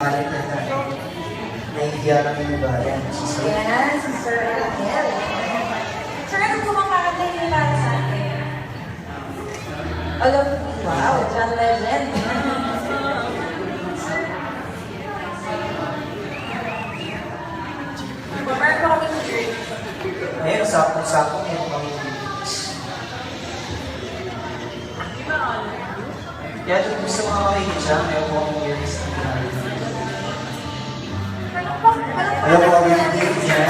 Nahihiya lang yung iba. Yan, si Sir. Yes, si Sir Ariel. Sir, ano po makakanta yung para sa akin? Alam, wow, John Legend. Meron po kami ng drink. Ngayon, sakong-sakong yung mga lyrics. Kaya doon gusto mga makikinig siya, ayaw po akong lyrics na ginagawa. Ayaw po akong lyrics niya.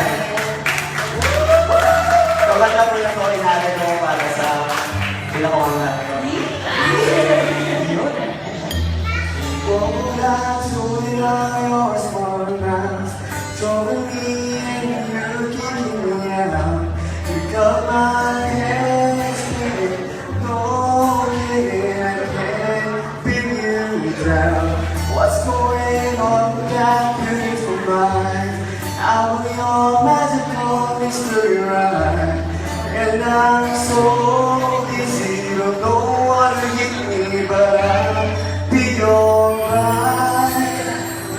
Kapag na po lang ako inaagad mo para sa pinakawangan. Yun. What would I do without your smart mouth? Drawing me in, you keeping me out. You got my hands spinning, no limit, I can't feel you drown. What's going on with that beautiful mind? I'm your magical mystery ride, and I'm so easy, don't know what to hit me, but I'll be alright.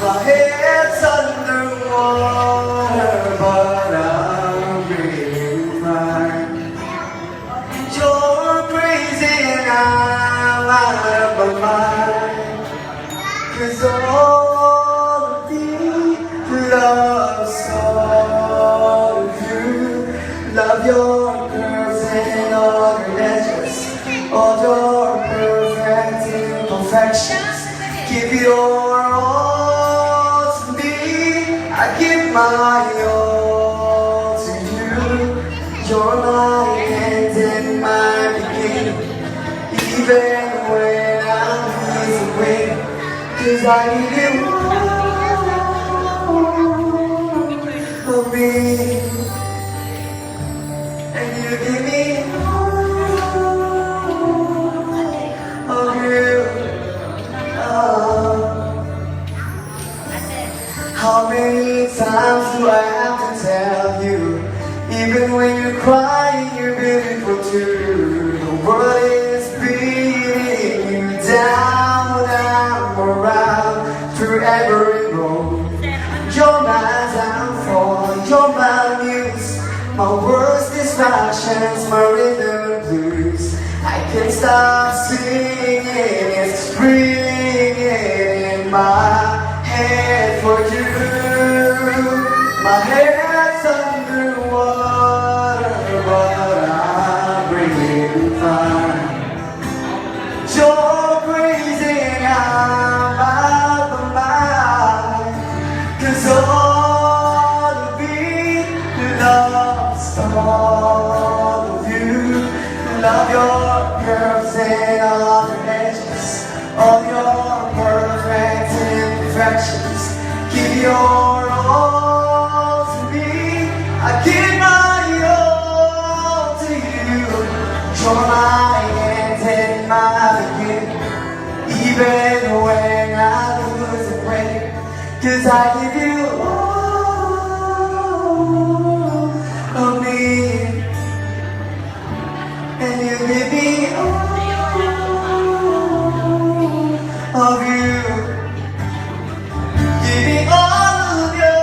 My head's underwater, but I'm really fine. You're crazy and I'm out of my mind, 'cause all of the love's all of you. Love your curves and all your edges, all your perfect imperfections. Give your all to me, I give my all to you. You're my end and my beginning, even when I'm losing weight, 'cause I need you all of me, and you give me all of you. How many times do I have to tell you? Even when you're crying, you're beautiful too. The world is beating you down, I'm around through every road. You're my downfall, you're my muse, my worst distractions, my rhythm blues. I can't stop singing, it's ringing in my head for you. My head's underwater, but I'm breathing fine. You're crazy and I'm out of my mind, 'cause all of me loves all of you. Love your curves and all your edges, all your perfect imperfections. Give your all to me, I give my all to you. You're my end and my beginning, even when I lose a way, 'cause I give you all of me, and you give me all of you. Give me all of you.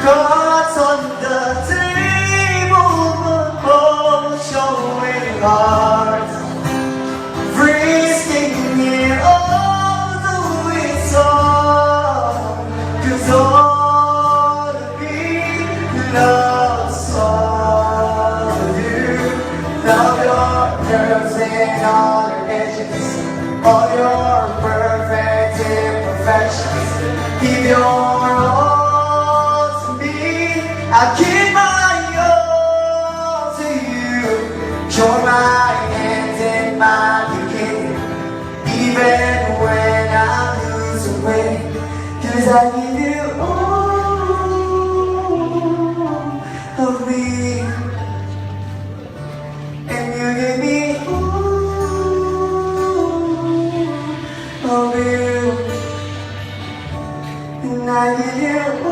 Cards on the table, but all showing hearts, risking it all, though it's all, 'cause all of me loves all of you. Love your curves and all your edges, all your perfect imperfections. Give your all to me, I give my all to you. You're my end and my beginning, even when I lose a way, 'cause I give you all of me, and you give me all of you, and I give you all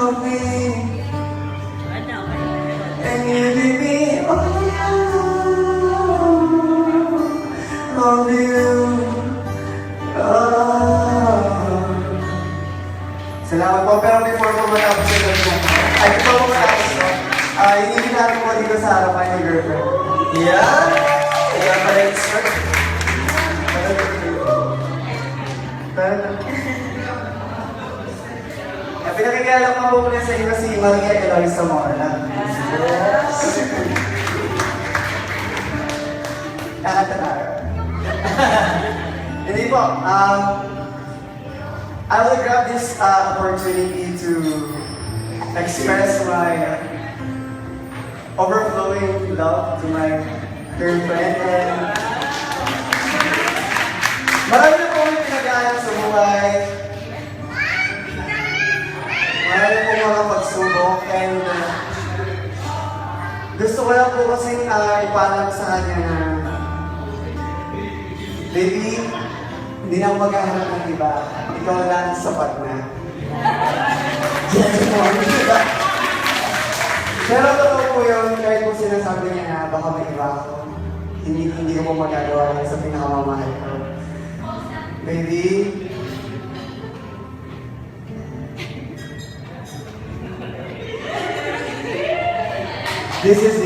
of me, and you give me all of you. Yeah! Kaya pa rin, sir. Pinakikala ko po muna sa inyo si Maria Eloisa Mora. Yes! Kakanta tayo. Hindi po, I will grab this opportunity to express my overflowing love to my girlfriend. And marami na po yung pinag-aaral sa buhay. Marami po mga pagsubok. And gusto ko lang po kasing ipaalam sa kanya na baby, hindi na ako maghahanap ng iba. Ikaw lang sapat na. Yes, mo. Diba? Pero totoo po yun, kahit po sinasabi niya na baka may iba ako, hindi ko po magagawa yan sa pinakamamahal ko. Baby, this is